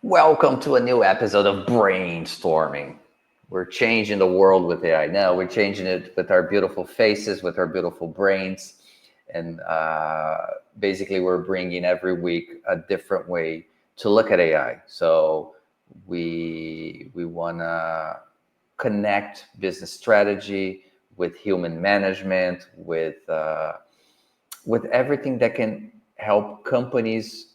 Welcome to a new episode of Brainstorming. We're changing the world with AI. Now we're changing it with our beautiful faces, with our beautiful brains. And basically, we're bringing every week a different way to look at AI. So we want to connect business strategy with human management, with everything that can help companies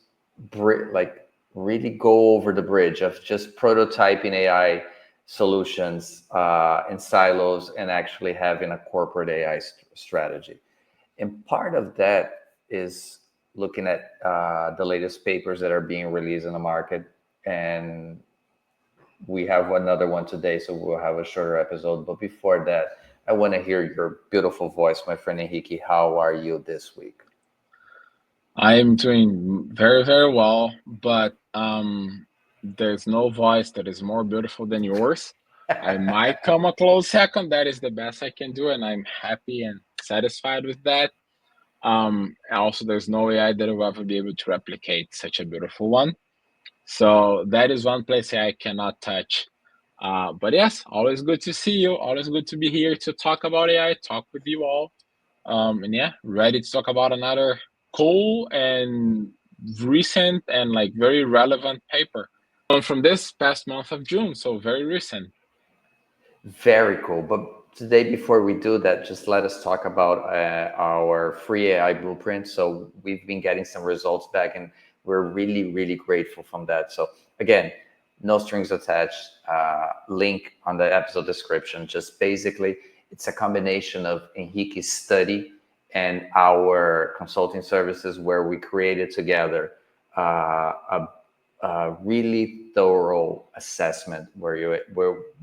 like really go over the bridge of just prototyping AI solutions in silos and actually having a corporate AI strategy. And part of that is looking at the latest papers that are being released in the market. And we have another one today, so we'll have a shorter episode. But before that, I want to hear your beautiful voice, my friend Enrique. How are you this week? I am doing very, very well, but there's no voice that is more beautiful than yours. I might come a close second. That is the best I can do, and I'm happy and satisfied with that. Also, there's no AI that will ever be able to replicate such a beautiful one. So that is one place I cannot touch. But yes, always good to see you. Always good to be here to talk about AI, talk with you all. And yeah, ready to talk about another cool and recent and like very relevant paper. From this past month of June, so very recent. Very cool. But today, before we do that, just let us talk about our free AI blueprint. So we've been getting some results back, and we're really, really grateful from that. So again, no strings attached. Link on the episode description. Just basically, it's a combination of Enrique's study and our consulting services, where we created together a really thorough assessment where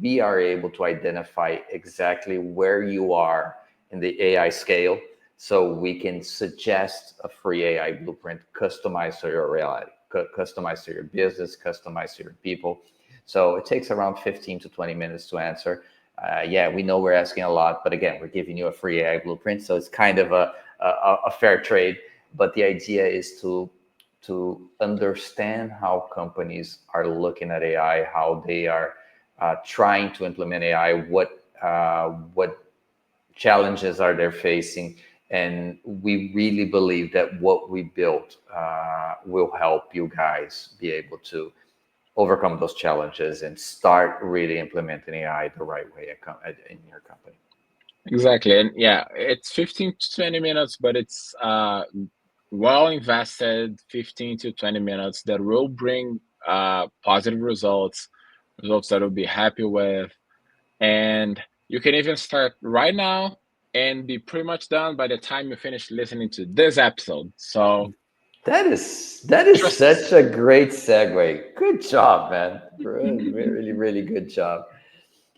we are able to identify exactly where you are in the AI scale, so we can suggest a free AI blueprint customized to your reality, customized to your business, customized to your people. So it takes around 15 to 20 minutes to answer. Yeah, we know we're asking a lot, but again, we're giving you a free AI blueprint, so it's kind of a fair trade. But the idea is to understand how companies are looking at AI, how they are trying to implement AI, what challenges are they facing, and we really believe that what we built will help you guys be able to overcome those challenges and start really implementing AI the right way in your company. Exactly. And yeah, it's 15 to 20 minutes, but it's well invested 15 to 20 minutes that will bring positive results, results that will be happy with. And you can even start right now and be pretty much done by the time you finish listening to this episode. So That is such just a great segue. Good job, man. Really, really good job.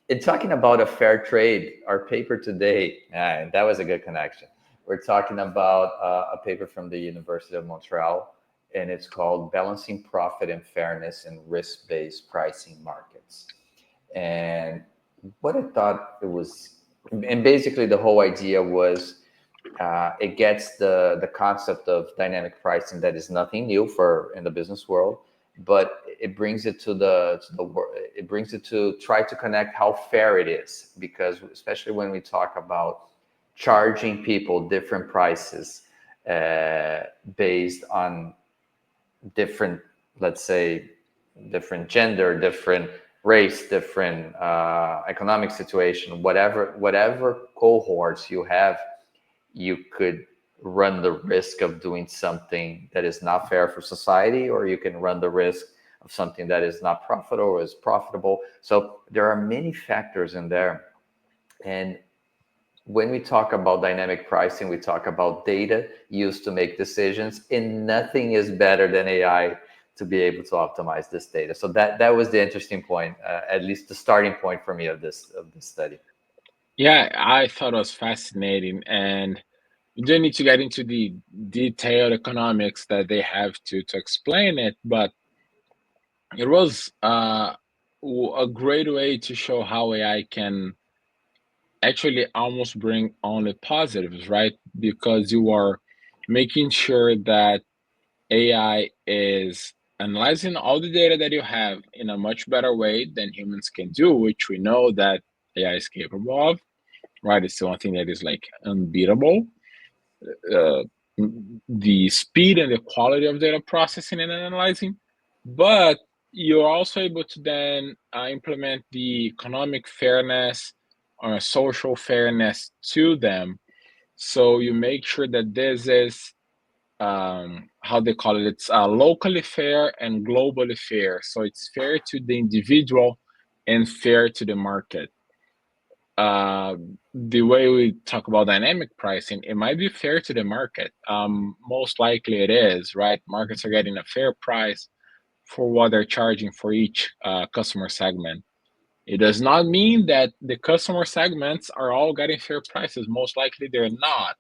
In talking about a fair trade, our paper today, that was a good connection. We're talking about a paper from the University of Montreal, and it's called Balancing Profit and Fairness in Risk-Based Pricing Markets. And what I thought it was, and basically the whole idea was it gets the concept of dynamic pricing, that is nothing new for in the business world, but it brings it it brings it to try to connect how fair it is, because especially when we talk about charging people different prices based on different, let's say, different gender, different race, different economic situation, whatever cohorts you have, you could run the risk of doing something that is not fair for society, or you can run the risk of something that is not profitable or is profitable. So there are many factors in there. And when we talk about dynamic pricing, we talk about data used to make decisions, and nothing is better than AI to be able to optimize this data. So that was the interesting point, at least the starting point for me of this study. yeah, I thought it was fascinating. And you don't need to get into the detailed economics that they have to explain it, but it was a great way to show how AI can actually almost bring only positives, right? Because you are making sure that AI is analyzing all the data that you have in a much better way than humans can do, which we know that AI is capable of, right? It's the one thing that is like unbeatable. Uh, the speed and the quality of data processing and analyzing, but you're also able to then implement the economic fairness or social fairness to them. So you make sure that this is how they call it, it's locally fair and globally fair. So it's fair to the individual and fair to the market. The way we talk about dynamic pricing, it might be fair to the market. Most likely it is, right? Markets are getting a fair price for what they're charging for each customer segment. It does not mean that the customer segments are all getting fair prices. Most likely they're not,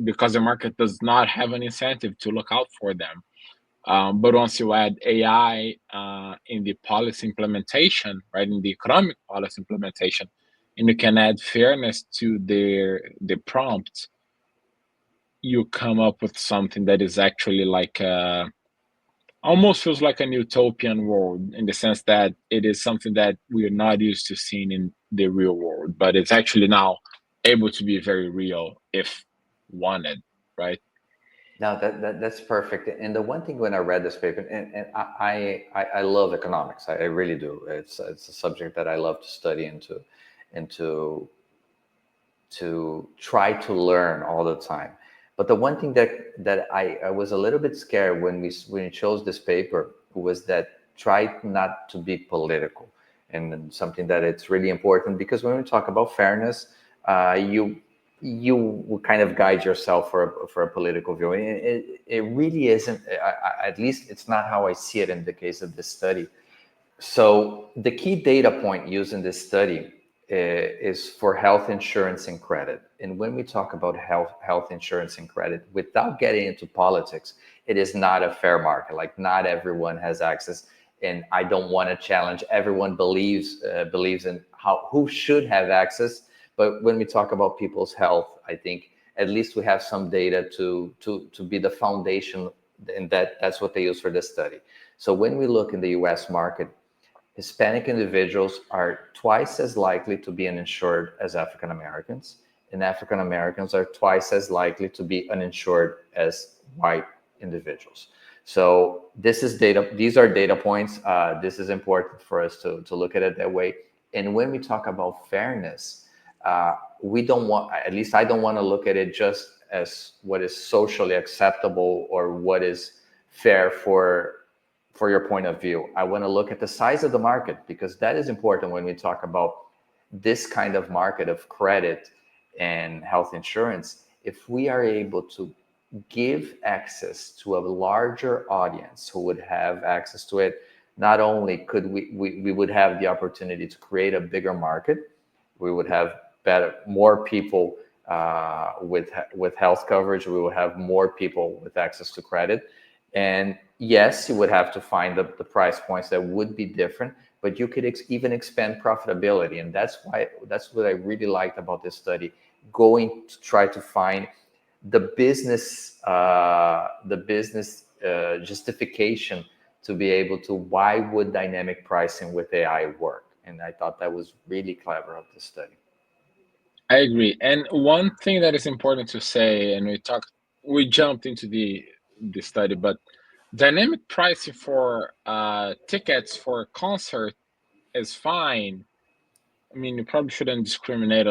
because the market does not have an incentive to look out for them. But once you add AI in the policy implementation, right, in the economic policy implementation, and you can add fairness to the prompt, you come up with something that is actually like almost feels like an utopian world, in the sense that it is something that we are not used to seeing in the real world, but it's actually now able to be very real if wanted, right? Now that's perfect. And the one thing when I read this paper, and I love economics. I really do. It's a subject that I love to study and to try to learn all the time. But the one thing that I was a little bit scared when we chose this paper was that try not to be political, and something that it's really important, because when we talk about fairness, you will kind of guide yourself for a political view. It really isn't. At least it's not how I see it in the case of this study. So the key data point used in this study is for health insurance and credit. And when we talk about health insurance and credit, without getting into politics, it is not a fair market. Like, not everyone has access, and I don't want to challenge. Everyone believes in who should have access. But when we talk about people's health, I think at least we have some data to be the foundation, and that's what they use for this study. So when we look in the U.S. market, Hispanic individuals are twice as likely to be uninsured as African Americans, and African Americans are twice as likely to be uninsured as white individuals. So this is data; these are data points. This is important for us to look at it that way. And when we talk about fairness, we don't want, at least I don't want to look at it just as what is socially acceptable or what is fair for your point of view. I want to look at the size of the market, because that is important when we talk about this kind of market of credit and health insurance. If we are able to give access to a larger audience who would have access to it, not only could we would have the opportunity to create a bigger market, we would have more people with health coverage, we would have more people with access to credit. And yes, you would have to find the price points that would be different, but you could even expand profitability. And that's what I really liked about this study, going to try to find the business justification to be able to, why would dynamic pricing with AI work? And I thought that was really clever of the study. I agree. And one thing that is important to say, and we jumped into the study, but dynamic pricing for tickets for a concert is fine. I mean, you probably shouldn't discriminate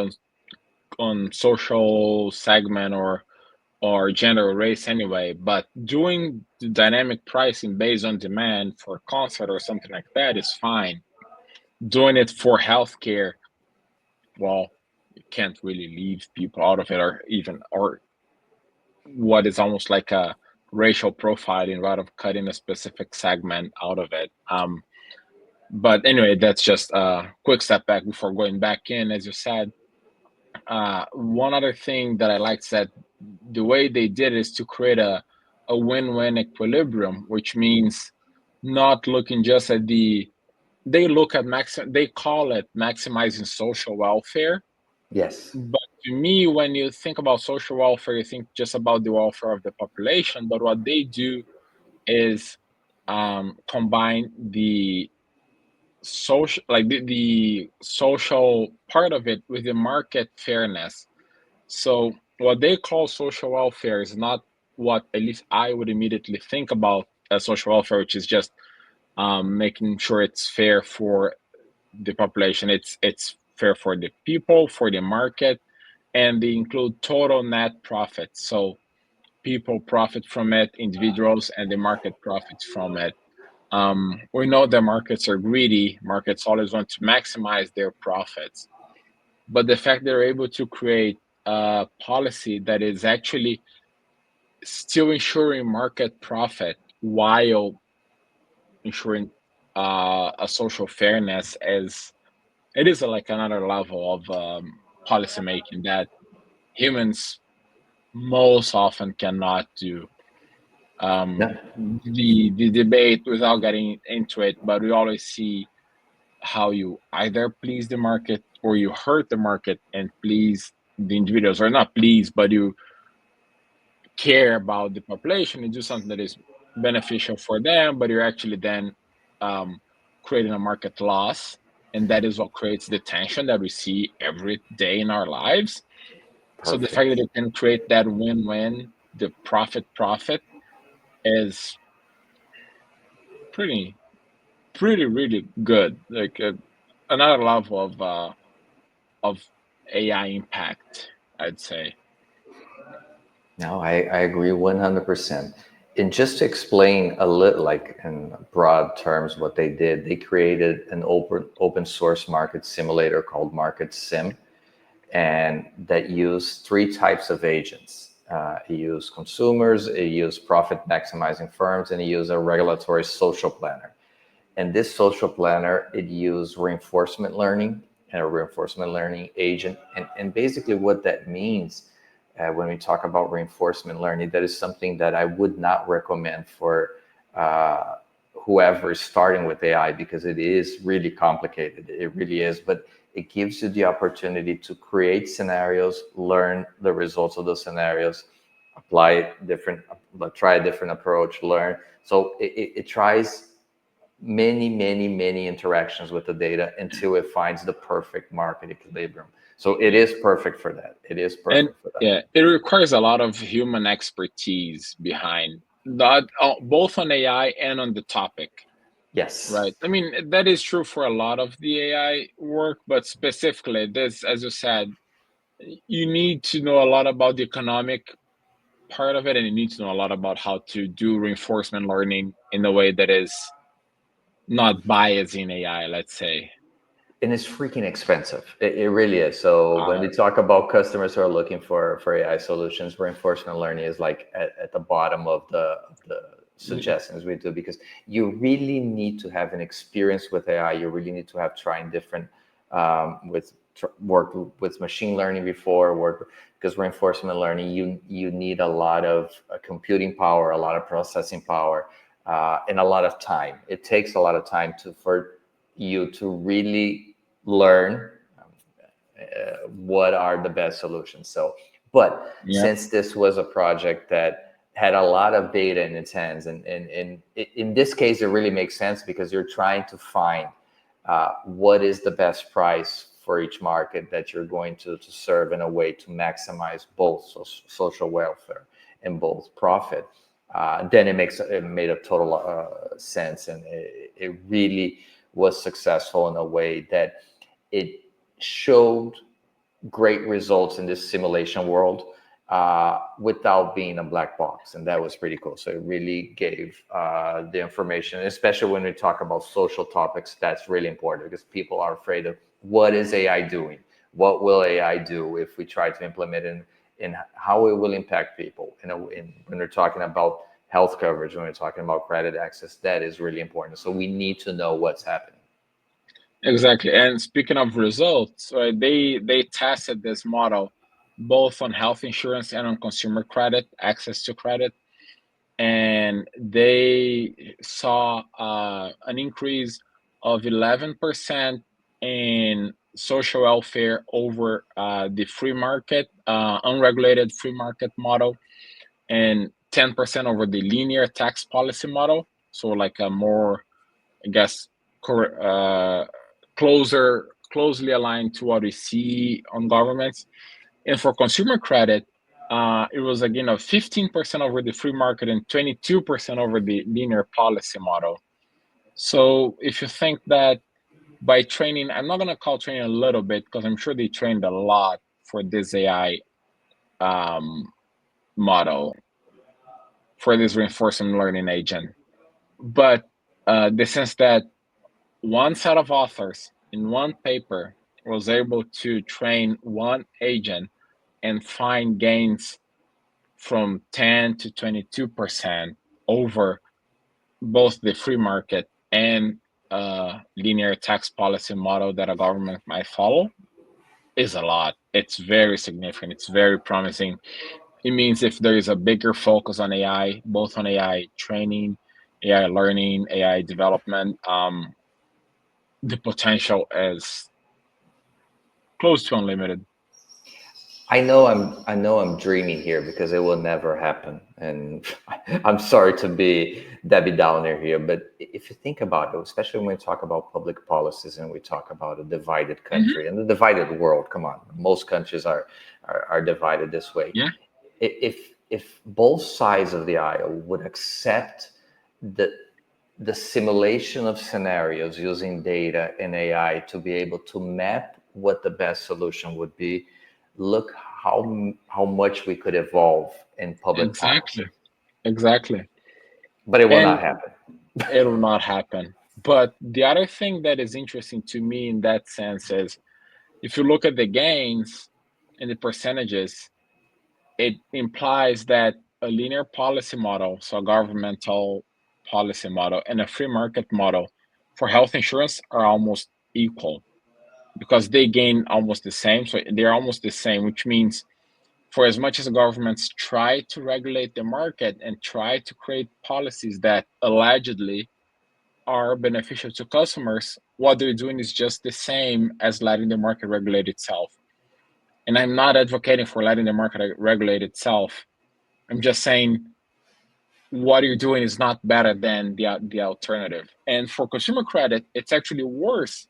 on social segment or gender or race anyway. But doing the dynamic pricing based on demand for a concert or something like that is fine. Doing it for healthcare, well, you can't really leave people out of it, or what is almost like a racial profiling rather of cutting a specific segment out of it. But anyway, that's just a quick step back before going back in. As you said, one other thing that I liked is that the way they did it is to create a win-win equilibrium, which means not looking just at they look at they call it maximizing social welfare. Yes. But to me, when you think about social welfare, you think just about the welfare of the population. But what they do is combine the social, like the social part of it with the market fairness. So what they call social welfare is not what at least I would immediately think about as social welfare, which is just making sure it's fair for the population. It's fair for the people, for the market, and they include total net profit. So people profit from it, individuals, and the market profits from it. We know that markets are greedy. Markets always want to maximize their profits. But the fact they're able to create a policy that is actually still ensuring market profit while ensuring a social fairness is it is like another level of policy making that humans most often cannot do. No, The debate without getting into it, but we always see how you either please the market or you hurt the market and please the individuals, or not please, but you care about the population and do something that is beneficial for them, but you're actually then um, creating a market loss. And that is what creates the tension that we see every day in our lives. So the fact that perfect. you can create that win-win, the profit is pretty, pretty, really good. Like another level of AI impact, I'd say. No, I agree 100%. And just to explain a little, like in broad terms, what they did, they created an open source market simulator called MarketSim, and that used three types of agents. It used consumers, it used profit maximizing firms, and it used a regulatory social planner. And this social planner, it used reinforcement learning and a reinforcement learning agent. And basically what that means when we talk about reinforcement learning, that is something that I would not recommend for uh, whoever is starting with AI, because it is really complicated. It really is, but it gives you the opportunity to create scenarios, learn the results of those scenarios, apply different, try a different approach, learn. So it tries many interactions with the data until it finds the perfect market equilibrium. So it is perfect for that. It is And perfect for that. yeah, it requires a lot of human expertise behind that, both on AI and on the topic, Yes. right? I mean, that is true for a lot of the AI work, but specifically this, as you said, you need to know a lot about the economic part of it, and you need to know a lot about how to do reinforcement learning in a way that is not biasing AI, let's say. And it's freaking expensive. It really is. So when Uh, we talk about customers who are looking for AI solutions, reinforcement learning is like at the bottom of the suggestions we do, because you really need to have an experience with AI. You really need to have trying different work with machine learning before work, because reinforcement learning, you need a lot of computing power, a lot of processing power, and a lot of time. It takes a lot of time for you to really learn what are the best solutions. So, but yeah. since this was a project that had a lot of data in its hands, and in this case, it really makes sense because you're trying to find what is the best price for each market that you're going to serve in a way to maximize both social welfare and both profit. Then it made a total sense, and it really was successful in a way that it showed great results in this simulation world without being a black box, and that was pretty cool. So it really gave the information, especially when we talk about social topics. That's really important because people are afraid of what is AI doing, what will AI do if we try to implement it, and how it will impact people. When we're talking about health coverage, when we're talking about credit access, that is really important. So we need to know what's happening. Exactly. And speaking of results, they tested this model both on health insurance and on consumer credit, access to credit, and they saw an increase of 11% in social welfare over the free market, unregulated free market model, and 10% over the linear tax policy model. so like a more, I guess, closely aligned to what we see on governments. And for consumer credit, it was again of 15% over the free market and 22% over the linear policy model. So if you think that by training, I'm not going to call training a little bit because I'm sure they trained a lot for this AI model, for this reinforcement learning agent. But the sense that one set of authors in one paper was able to train one agent and find gains from 10 to 22% over both the free market and linear tax policy model that a government might follow is a lot. It's very significant. It's very promising. It means if there is a bigger focus on AI, both on AI training, AI learning, AI development, the potential is close to unlimited. I know I'm dreaming here because it will never happen. And I'm sorry to be Debbie Downer here, but if you think about it, especially when we talk about public policies and we talk about a divided country and the divided world, come on, most countries are divided this way. Yeah, If both sides of the aisle would accept the simulation of scenarios using data and AI to be able to map what the best solution would be, look how much we could evolve in public policy. exactly. Exactly. But it will not And happen. it will not happen. But the other thing that is interesting to me in that sense is if you look at the gains and the percentages, it implies that a linear policy model, so a governmental policy model, and a free market model for health insurance are almost equal because they gain almost the same. So they're almost the same, which means for as much as governments try to regulate the market and try to create policies that allegedly are beneficial to customers, what they're doing is just the same as letting the market regulate itself. And I'm not advocating for letting the market regulate itself. I'm just saying what you're doing is not better than the alternative. And for consumer credit, it's actually worse.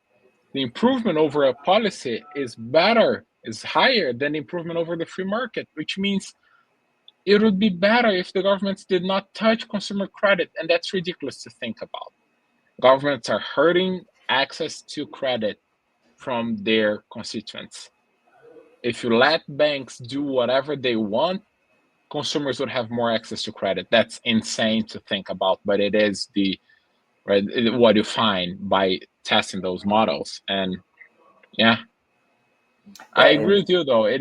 The improvement over a policy is better, is higher than the improvement over the free market, which means it would be better if the governments did not touch consumer credit. And that's ridiculous to think about. Governments are hurting access to credit from their constituents. If you let banks do whatever they want, consumers would have more access to credit. That's insane to think about, but it is what you find by testing those models. And yeah, Yeah, I agree and with you though. It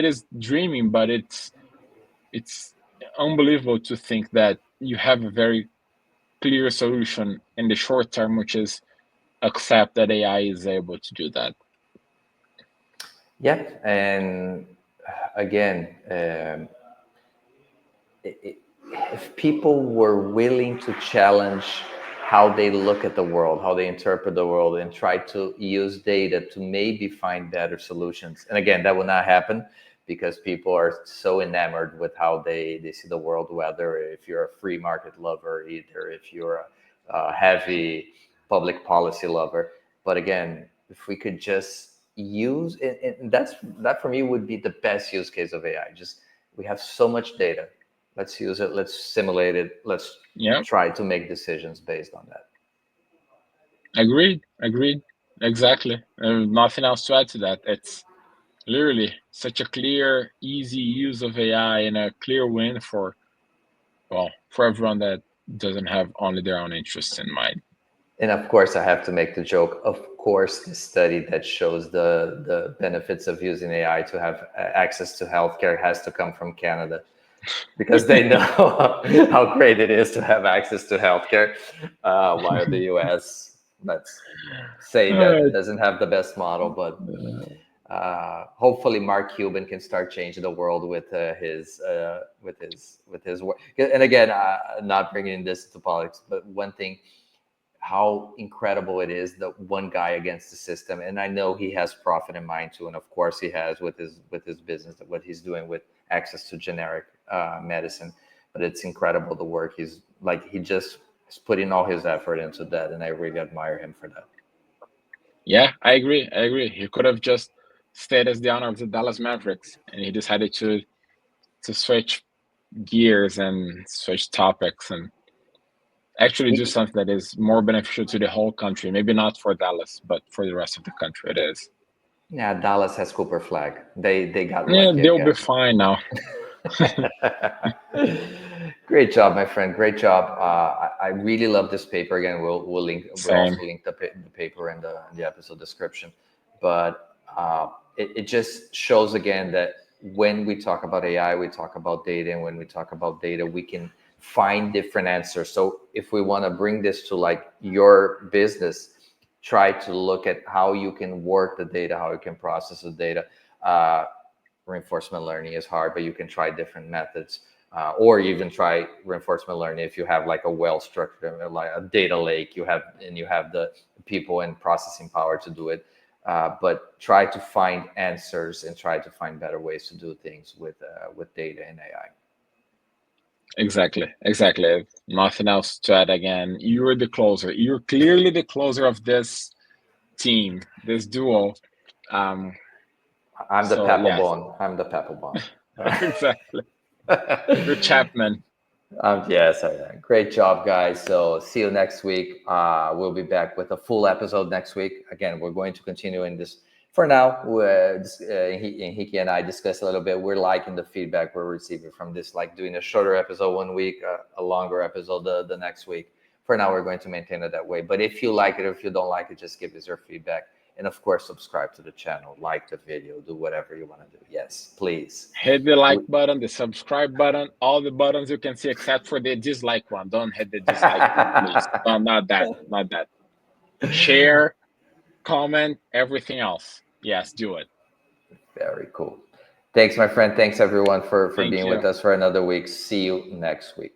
is dreaming, but it's unbelievable to think that you have a very clear solution in the short term, which is accept that AI is able to do that. yeah, and again, if people were willing to challenge how they look at the world, how they interpret the world, and try to use data to maybe find better solutions. And again, that will not happen because people are so enamored with how they see the world, whether if you're a free market lover, either if you're a heavy public policy lover. But again, if we could just use, and that for me would be the best use case of AI. Just we have so much data. Let's use it. Let's simulate it. Let's Yeah, try to make decisions based on that. agreed, exactly. Nothing else to add to that. It's literally such a clear, easy use of AI and a clear win for, well, for everyone that doesn't have only their own interests in mind. And of course, I have to make the joke. Of course, the study that shows the benefits of using AI to have access to healthcare has to come from Canada because they know how great it is to have access to healthcare, while the US, let's say that doesn't have the best model, but hopefully Mark Cuban can start changing the world with his work. And again, not bringing this to politics, but one thing, how incredible it is that one guy against the system. And I know he has profit in mind too, and of course he has with his business, what he's doing with access to generic medicine. But it's incredible the work Like he just is putting all his effort into that, and I really admire him for that. Yeah, I agree. I agree. He could have just stayed as the owner of the Dallas Mavericks, and he decided to switch gears and switch topics and actually do He, something that is more beneficial to the whole country. Maybe not for Dallas, but for the rest of the country, it is. yeah, Dallas has Cooper Flag. They got Yeah, lucky they'll be again. fine now. Great job, my friend. Great job. I really love this paper. Again, we'll Same. also link the paper in the episode description. But it just shows again that when we talk about AI, we talk about data, and when we talk about data, we can find different answers. So if we want to bring this to like your business, try to look at how you can work the data, how you can process the data. Reinforcement learning is hard, but you can try different methods, or even try reinforcement learning if you have like a well-structured, like a data lake, you have the people and processing power to do it. But try to find answers and try to find better ways to do things with data and AI. Exactly. Exactly. Nothing else to add again. You're the closer. You're clearly the closer of this team, this duo. Um, I'm the so pepper yes, bone. I'm the pepper bone. exactly. You're Chapman. Yes, I am. Great job, guys. So see you next week. We'll be back with a full episode next week. Again, we're going to continue in this. For now, Hiki and I discussed a little bit. We're liking the feedback we're receiving from this, like doing a shorter episode one week, a longer episode the next week. For now, we're going to maintain it that way. But if you like it or if you don't like it, just give us your feedback. And of course, subscribe to the channel, like the video, do whatever you want to do. Yes, please. Hit the like button, the subscribe button, all the buttons you can see except for the dislike one. Don't hit the dislike one, please. No, not that. Not that. Share, comment, everything else. Yes, do it. Very cool. Thanks, my friend. Thanks, everyone, for Thank being with you. us for another week. See you next week.